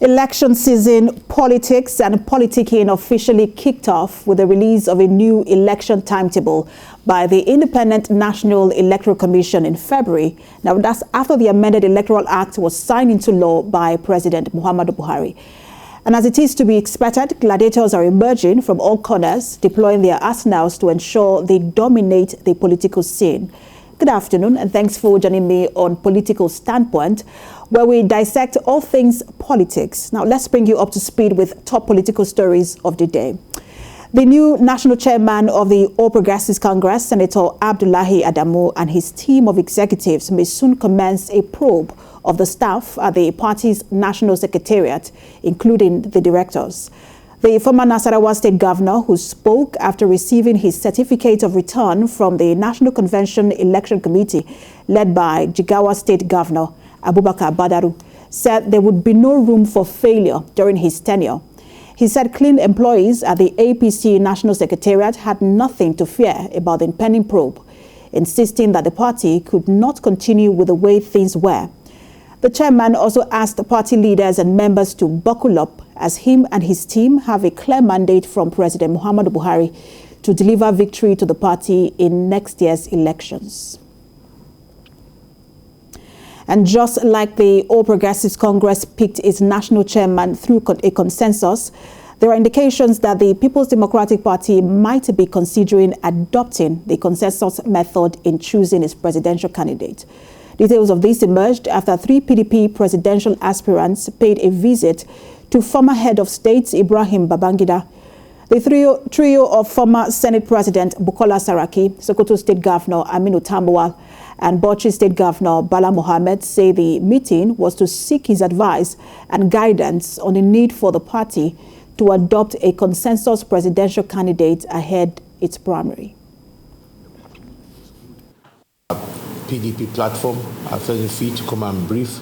Election season, politics and politicking officially kicked off with the release of a new election timetable by the Independent National Electoral Commission in February. Now, that's after the amended Electoral Act was signed into law by President Muhammadu Buhari. And as it is to be expected, gladiators are emerging from all corners, deploying their arsenals to ensure they dominate the political scene. Good afternoon, and thanks for joining me on Political Standpoint, where we dissect all things politics. Now, let's bring you up to speed with top political stories of the day. The new national chairman of the All Progressives Congress, Senator Abdullahi Adamu, and his team of executives may soon commence a probe of the staff at the party's national secretariat, including the directors. The former Nasarawa State Governor, who spoke after receiving his certificate of return from the National Convention Election Committee, led by Jigawa State Governor Abubakar Badaru, said there would be no room for failure during his tenure. He said clean employees at the APC National Secretariat had nothing to fear about the impending probe, insisting that the party could not continue with the way things were. The chairman also asked the party leaders and members to buckle up, as him and his team have a clear mandate from President Muhammadu Buhari to deliver victory to the party in next year's elections. And just like the All Progressives Congress picked its national chairman through a consensus, there are indications that the People's Democratic Party might be considering adopting the consensus method in choosing its presidential candidate. Details of this emerged after 3 PDP presidential aspirants paid a visit to former head of state Ibrahim Babangida. The trio of former Senate President Bukola Saraki, Sokoto State Governor Aminu Tambuwal, and Bauchi State Governor Bala Mohammed say the meeting was to seek his advice and guidance on the need for the party to adopt a consensus presidential candidate ahead its primary. PDP platform, I felt free to come and brief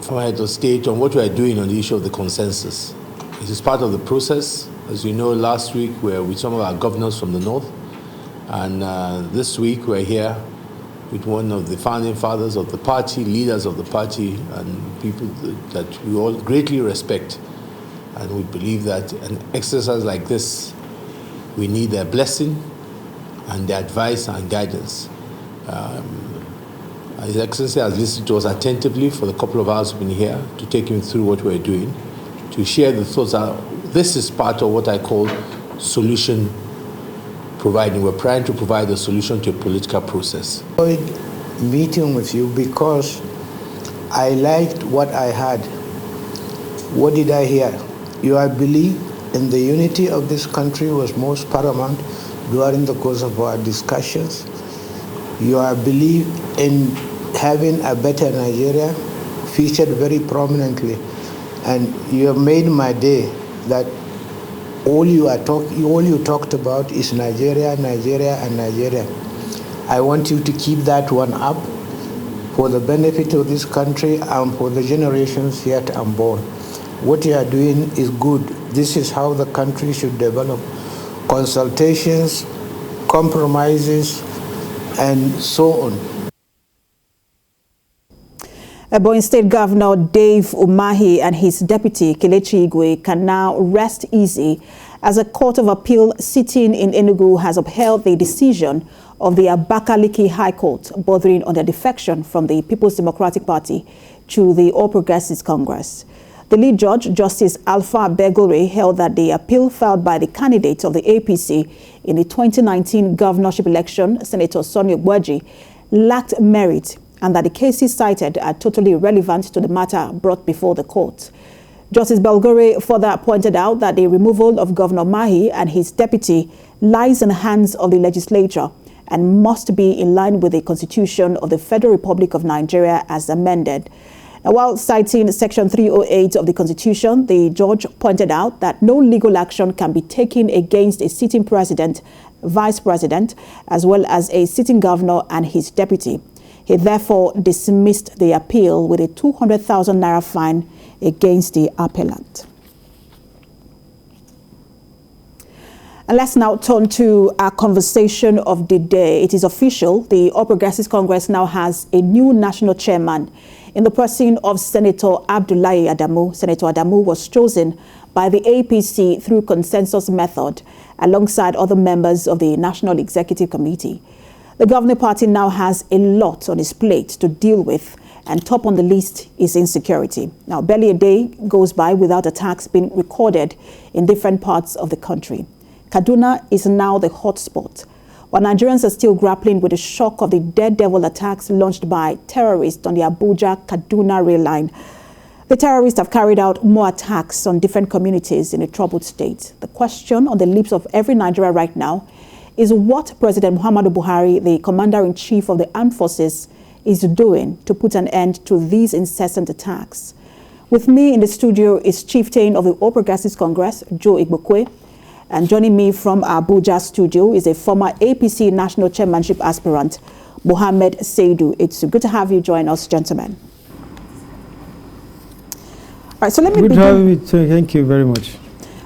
from head of state on what we are doing on the issue of the consensus. It is part of the process. As you know, last week we were with some of our governors from the north, and this week we're here with one of the founding fathers of the party, leaders of the party, and people that we all greatly respect. And we believe that an exercise like this, we need their blessing and their advice and guidance. His Excellency has listened to us attentively for the couple of hours we've been here to take him through what we're doing, to share the thoughts. This is part of what I call solution providing. We're trying to provide a solution to a political process. I enjoyed meeting with you because I liked what I heard. What did I hear? Your belief in the unity of this country was most paramount during the course of our discussions. Your belief in having a better Nigeria featured very prominently, and you have made my day that all you talked about is Nigeria, Nigeria, and Nigeria. I want you to keep that one up for the benefit of this country and for the generations yet unborn. What you are doing is good. This is how the country should develop. Consultations, compromises, and so on. Ebonyi State Governor Dave Umahi and his deputy Kelechi Igwe can now rest easy as a court of appeal sitting in Enugu has upheld the decision of the Abakaliki High Court bordering on their defection from the People's Democratic Party to the All Progressives Congress. The lead judge, Justice Alpha Begore, held that the appeal filed by the candidate of the APC in the 2019 governorship election, Senator Sonny Ogbueji, lacked merit and that the cases cited are totally irrelevant to the matter brought before the court. Justice Belgore further pointed out that the removal of Governor Mahi and his deputy lies in the hands of the legislature and must be in line with the Constitution of the Federal Republic of Nigeria as amended. Now, while citing Section 308 of the Constitution, the judge pointed out that no legal action can be taken against a sitting president, vice president, as well as a sitting governor and his deputy. He therefore dismissed the appeal with a 200,000 naira fine against the appellant. And let's now turn to our conversation of the day. It is official. The All Progressives Congress now has a new national chairman in the person of Senator Abdullahi Adamu. Senator Adamu was chosen by the APC through consensus method alongside other members of the National Executive Committee. The governing party now has a lot on its plate to deal with, and top on the list is insecurity. Now, barely a day goes by without attacks being recorded in different parts of the country. Kaduna is now the hotspot, while Nigerians are still grappling with the shock of the daredevil attacks launched by terrorists on the Abuja-Kaduna rail line. The terrorists have carried out more attacks on different communities in a troubled state. The question on the lips of every Nigerian right now is what President Muhammadu Buhari, the Commander-in-Chief of the Armed Forces, is doing to put an end to these incessant attacks. With me in the studio is Chieftain of the All Progressives Congress, Joe Igbokwe. And joining me from our Abuja studio is a former APC National Chairmanship aspirant, Mohammed Seidu. It's good to have you join us, gentlemen. All right, so let me begin. Thank you very much.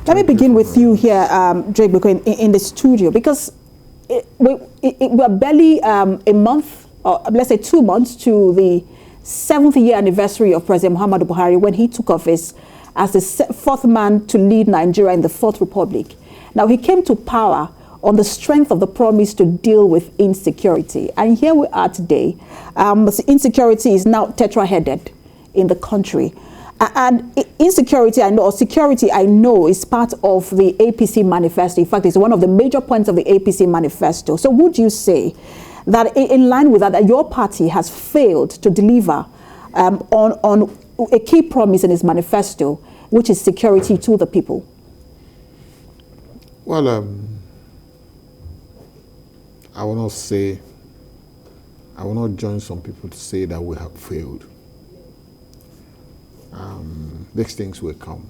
Let me begin with you here, Joe Igbokwe, in the studio, because we're barely a month, or let's say 2 months, to the 7th year anniversary of President Muhammadu Buhari when he took office as the 4th man to lead Nigeria in the 4th Republic. Now, he came to power on the strength of the promise to deal with insecurity. And here we are today. Insecurity is now tetra-headed in the country. And insecurity, I know, or security, I know, is part of the APC manifesto. In fact, it's one of the major points of the APC manifesto. So would you say that in line with that your party has failed to deliver on a key promise in its manifesto, which is security to the people? Well, I will not say, I will not join some people to say that we have failed. These things will come.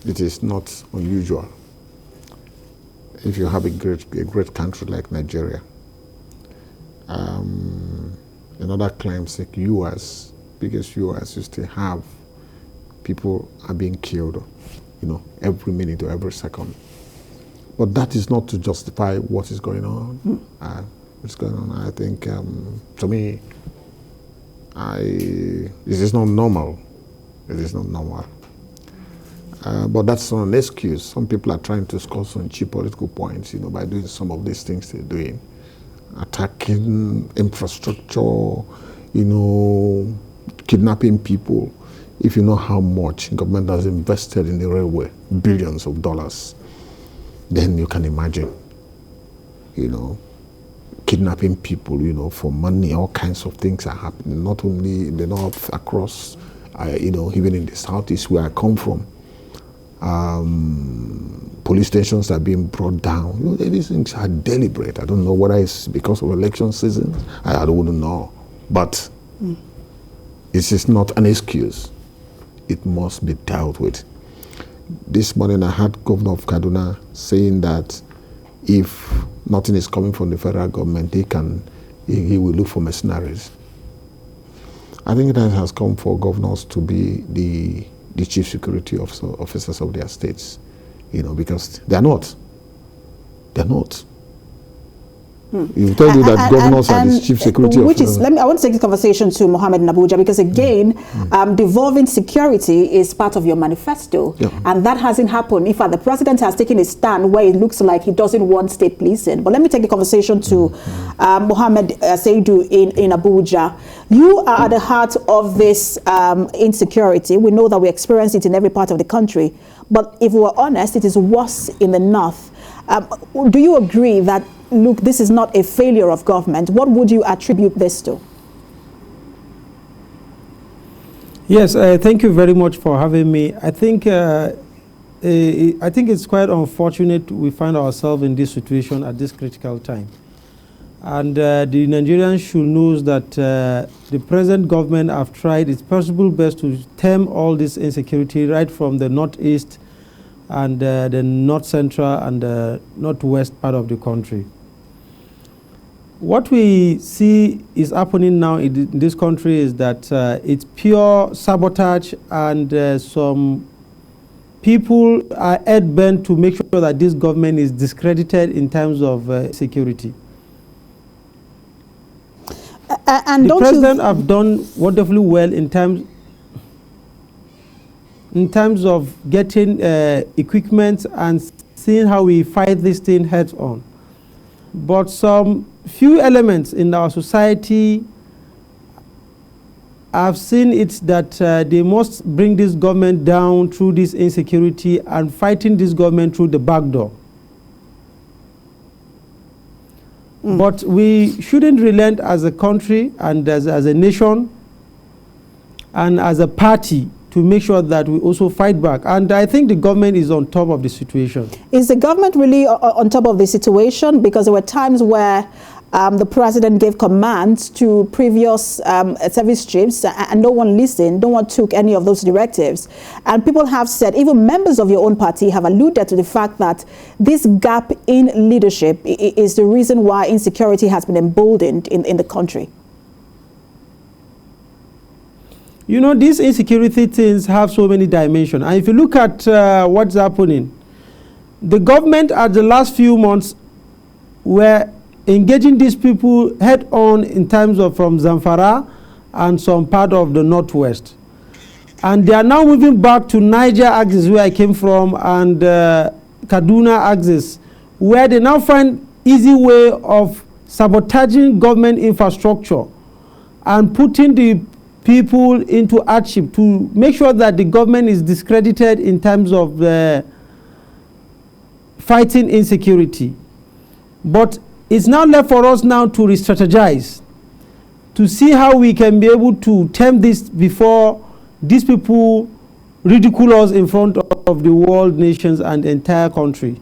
It is not unusual. If you have a great country like Nigeria, another claims like US, biggest US, you still have people are being killed, every minute or every second. But that is not to justify what is going on. What's going on? I think, to me, this is not normal. It is not normal. But that's not an excuse. Some people are trying to score some cheap political points, by doing some of these things they're doing. Attacking infrastructure, kidnapping people. If you know how much government has invested in the railway, billions of dollars, then you can imagine, kidnapping people, for money, all kinds of things are happening, not only in the north, across, even in the southeast where I come from. Police stations are being brought down. These things are deliberate. I don't know whether it's because of election season. I wouldn't know. But this is not an excuse. It must be dealt with. This morning I heard Governor of Kaduna saying that if nothing is coming from the federal government, he will look for mercenaries. I think that has come for governors to be the chief security officers of their states, because they're not. They're not. You tell you that governors are the chief security officers. I want to take this conversation to Mohammed in Abuja, because again, devolving security is part of your manifesto, and that hasn't happened. In fact, the president has taken a stand where it looks like he doesn't want state policing. But let me take the conversation to Mohammed Seidu in Abuja. You are at the heart of this insecurity. We know that we experience it in every part of the country, but if we're honest, it is worse in the north. Do you agree that, look, this is not a failure of government? What would you attribute this to? Yes, thank you very much for having me. I think it's quite unfortunate we find ourselves in this situation at this critical time. And the Nigerians should know that the present government have tried its possible best to stem all this insecurity right from the northeast and the north central and the northwest part of the country. What we see is happening now in this country is that it's pure sabotage, and some people are head-bent to make sure that this government is discredited in terms of security. And the president have done wonderfully well in terms of getting equipment and seeing how we fight this thing head on. But some few elements in our society, I've seen it that they must bring this government down through this insecurity and fighting this government through the back door. But we shouldn't relent as a country and as a nation and as a party to make sure that we also fight back. And I think the government is on top of the situation. Is the government really on top of the situation? Because there were times where the president gave commands to previous service chiefs and no one listened, no one took any of those directives. And people have said, even members of your own party have alluded to the fact that this gap in leadership is the reason why insecurity has been emboldened in the country. You know, these insecurity things have so many dimensions. And if you look at what's happening, the government at the last few months were engaging these people head on in terms of from Zamfara and some part of the northwest. And they are now moving back to Niger axis, where I came from, and Kaduna axis, where they now find easy way of sabotaging government infrastructure and putting the people into hardship to make sure that the government is discredited in terms of fighting insecurity. But it's now left for us now to re-strategize, to see how we can be able to tempt this before these people ridicule us in front of the world nations and the entire country.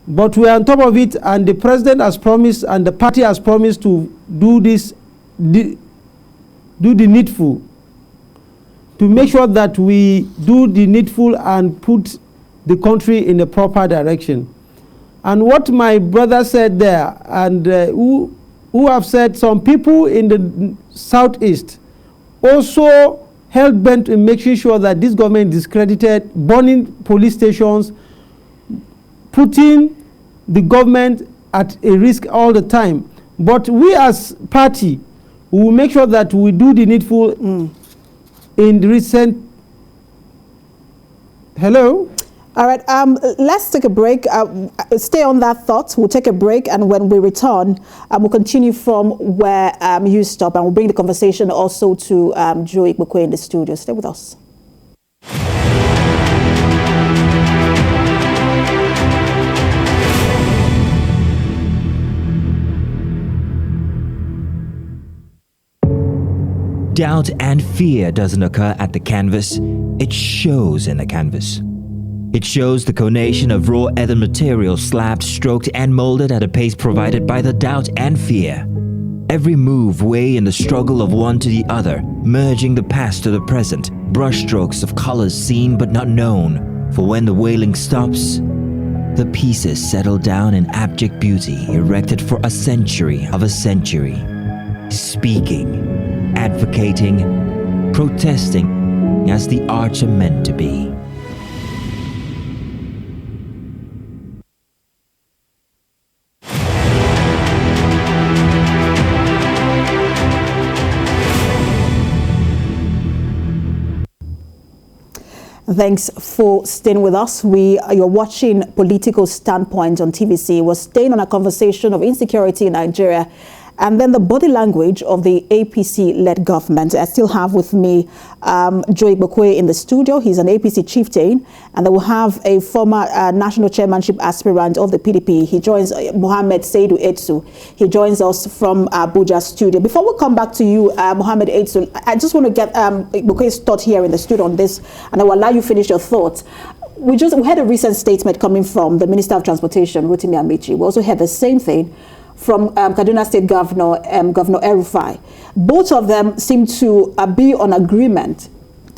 But we are on top of it, and the president has promised and the party has promised to do this, do the needful, to make sure that we do the needful and put the country in the proper direction. And what my brother said there, and who have said some people in the southeast also held bent in making sure that this government is discredited, burning police stations, putting the government at a risk all the time. But we as party, we will make sure that we do the needful in the recent. Hello? All right, let's take a break. Stay on that thought. We'll take a break, and when we return, we'll continue from where you stop, and we'll bring the conversation also to Joe Igbokwe in the studio. Stay with us. Doubt and fear doesn't occur at the canvas, it shows in the canvas. It shows the conation of raw earthen material slabbed, stroked, and molded at a pace provided by the doubt and fear. Every move way in the struggle of one to the other, merging the past to the present, brushstrokes of colors seen but not known. For when the wailing stops, the pieces settle down in abject beauty, erected for a century of a century. Speaking, advocating, protesting as the arts are meant to be. Thanks for staying with us. You're watching Political Standpoint on TVC. We're staying on a conversation of insecurity in Nigeria and then the body language of the APC-led government. I still have with me Joe Igbokwe in the studio. He's an APC chieftain, and then we'll have a former national chairmanship aspirant of the PDP. He joins Mohammed Seydou Etsu. He joins us from Abuja studio. Before we come back to you, Mohammed Etsu, I just want to get Igbokwe's thought here in the studio on this, and I will allow you finish your thoughts. We had a recent statement coming from the Minister of Transportation, Rotimi Amici. We also had the same thing from Kaduna State Governor, Governor El-Rufai. Both of them seem to be on agreement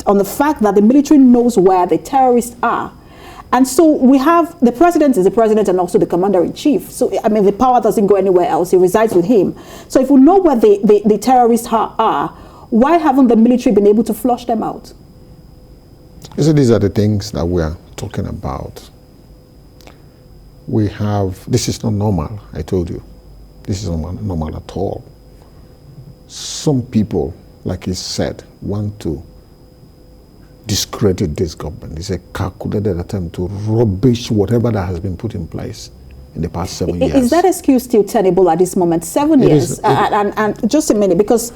on the fact that the military knows where the terrorists are. And so we have, the president is the president and also the commander-in-chief. So, I mean, the power doesn't go anywhere else. It resides with him. So if we know where the terrorists are, why haven't the military been able to flush them out? You see, these are the things that we are talking about. This is not normal, I told you. This is not normal at all. some people, like he said, want to discredit this government. It's a calculated attempt to rubbish whatever that has been put in place in the past 7 years. Is that excuse still tenable at this moment? 7 years? And just a minute, because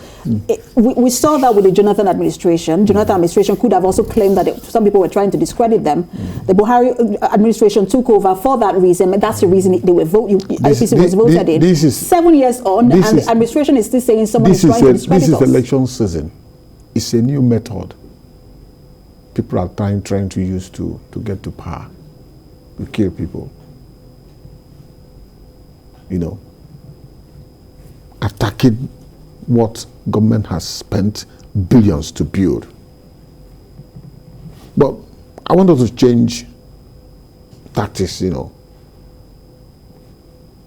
we saw that with the Jonathan administration. Jonathan administration could have also claimed that some people were trying to discredit them. The Buhari administration took over for that reason, and that's the reason they were APC was voted in. 7 years on, and the administration is still saying someone is trying to discredit us. This is election season. It's a new method people are trying to use to get to power, to kill people. You know, attacking what government has spent billions to build. But I want us to change tactics, you know.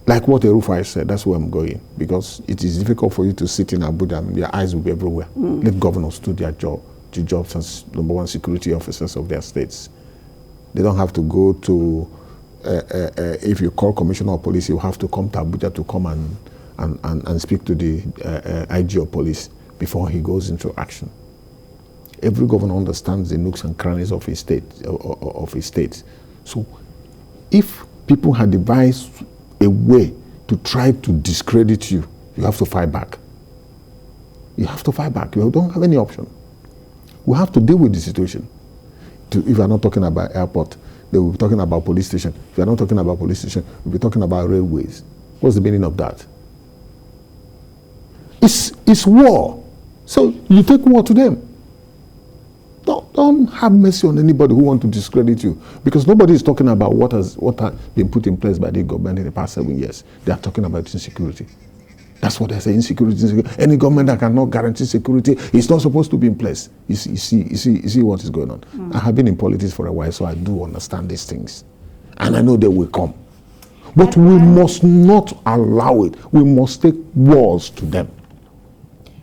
Like what Erufai said, that's where I'm going. Because it is difficult for you to sit in Abuja and your eyes will be everywhere. Let governors do their job, the jobs as #1 security officers of their states. They don't have to go to if you call commissioner of police, you have to come to Abuja to come and speak to the IG of police before he goes into action. Every governor understands the nooks and crannies of his state. So if people had devised a way to try to discredit you, you have to fight back. You have to fight back. You don't have any option. We have to deal with the situation. If you are not talking about airport, they will be talking about police station. If you are not talking about police station, we'll be talking about railways. What's the meaning of that? It's war. So you take war to them. Don't have mercy on anybody who wants to discredit you, because nobody is talking about what has been put in place by the government in the past 7 years. They are talking about insecurity. That's what they say, insecurity. Any government that cannot guarantee security is not supposed to be in place. You see what is going on. I have been in politics for a while, so I do understand these things. And I know they will come. But we must not allow it. We must take wars to them.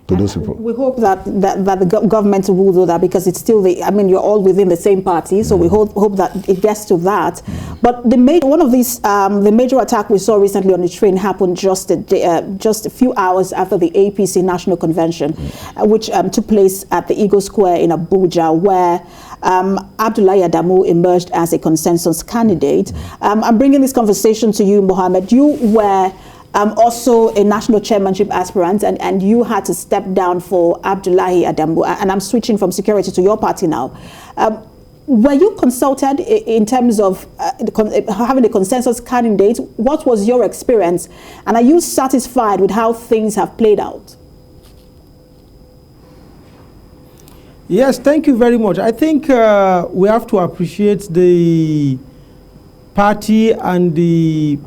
To those people. We hope that the government will do that, because it's still you're all within the same party, so we hope that it gets to that. But one of these the major attack we saw recently on the train happened just a few hours after the APC National Convention, which took place at the Eagle Square in Abuja, where Abdullahi Adamu emerged as a consensus candidate. I'm bringing this conversation to you, Mohammed. You were also a national chairmanship aspirant, and you had to step down for Abdullahi Adamu, and I'm switching from security to your party now. Were you consulted in terms of having a consensus candidate? What was your experience, and are you satisfied with how things have played out? Yes, thank you very much. I think we have to appreciate the party and the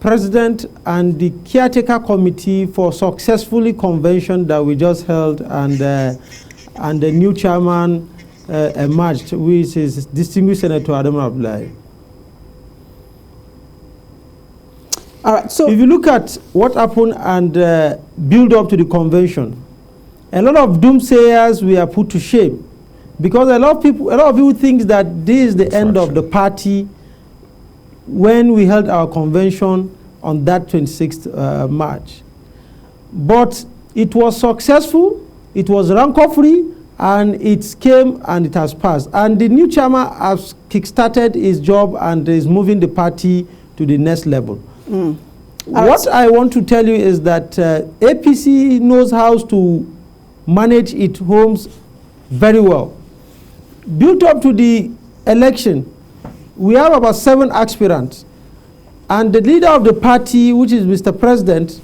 President and the caretaker committee for successfully convention that we just held, and the new chairman emerged, which is distinguished Senator Adamu Abdullahi. All right. So if you look at what happened and build up to the convention, a lot of doomsayers were put to shame, because a lot of people think that this is the end of the party. When we held our convention on that 26th March. But it was successful, it was rancor-free, and it came and it has passed. And the new chairman has kickstarted his job and is moving the party to the next level. What I want to tell you is that APC knows how to manage its homes very well. Built up to the election, we have about 7 aspirants, and the leader of the party, which is Mr. President,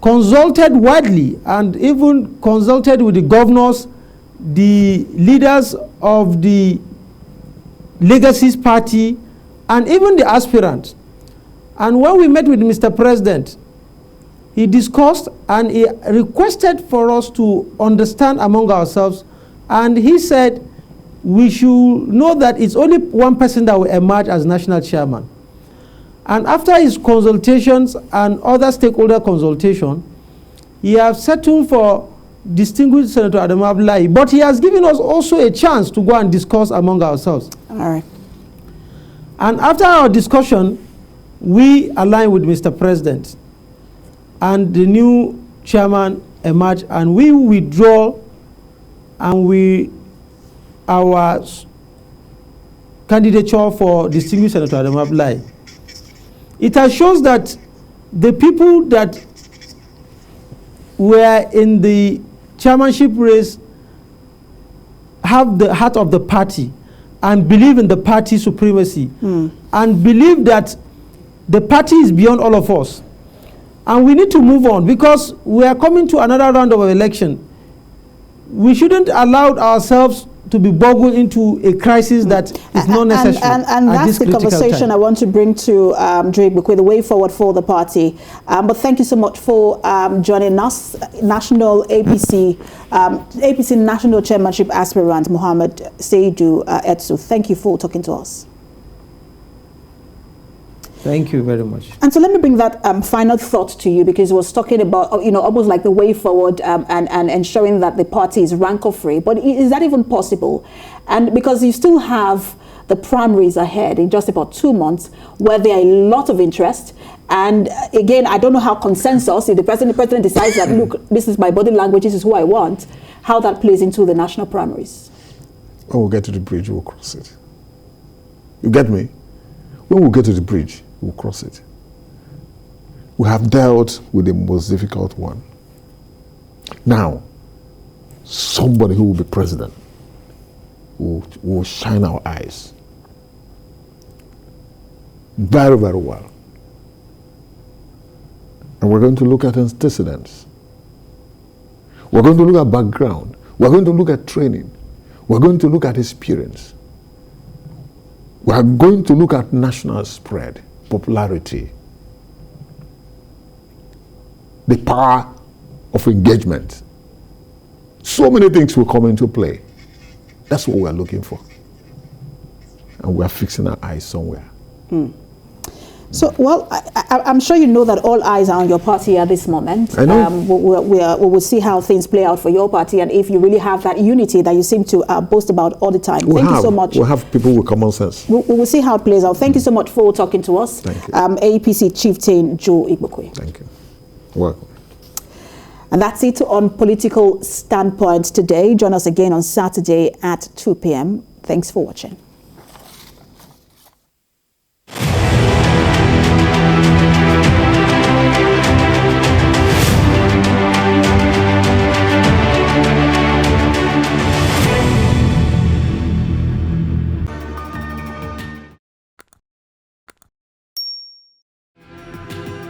consulted widely and even consulted with the governors, the leaders of the Legacy's party, and even the aspirants. And when we met with Mr. President, he discussed and he requested for us to understand among ourselves, and he said, we should know that it's only one person that will emerge as national chairman. And after his consultations and other stakeholder consultation, he has settled for distinguished Senator Adamu Abdullahi, but he has given us also a chance to go and discuss among ourselves. All right. And after our discussion, we aligned with Mr. President, and the new chairman emerge, and we withdraw, and our candidature for distinguished Senator Adam Abdullahi. It has shows that the people that were in the chairmanship race have the heart of the party and believe in the party supremacy and believe that the party is beyond all of us. And we need to move on because we are coming to another round of election. We shouldn't allow ourselves to be boggled into a crisis that is not necessary. And that's the conversation I want to bring to Drake Bukwe, the way forward for the party. But thank you so much for joining us, National APC National Chairmanship aspirant Mohammed Seidu Etsu. Thank you for talking to us. Thank you very much. And so let me bring that final thought to you, because it was talking about, almost like the way forward and ensuring that the party is rancor-free. But is that even possible? And because you still have the primaries ahead in just about 2 months, where there are a lot of interest. And again, I don't know how consensus, if the president decides that, look, this is my body language, this is who I want, how that plays into the national primaries. When we get to the bridge, we'll cross it. You get me? When we get to the bridge, we'll cross it. We have dealt with the most difficult one. Now, somebody who will be president will shine our eyes very, very well. And we're going to look at antecedents. We're going to look at background. We're going to look at training. We're going to look at experience. We are going to look at national spread, popularity, the power of engagement. So many things will come into play. That's what we are looking for. And we are fixing our eyes somewhere. So, well, I'm sure you know that all eyes are on your party at this moment. I know. We will see how things play out for your party, and if you really have that unity that you seem to boast about all the time. Thank you so much. We'll have people with common sense. We will see how it plays out. Thank you so much for talking to us. Thank you. APC Chieftain Joe Igbokwe. Thank you. Welcome. And that's it on Political Standpoint today. Join us again on Saturday at 2 p.m. Thanks for watching.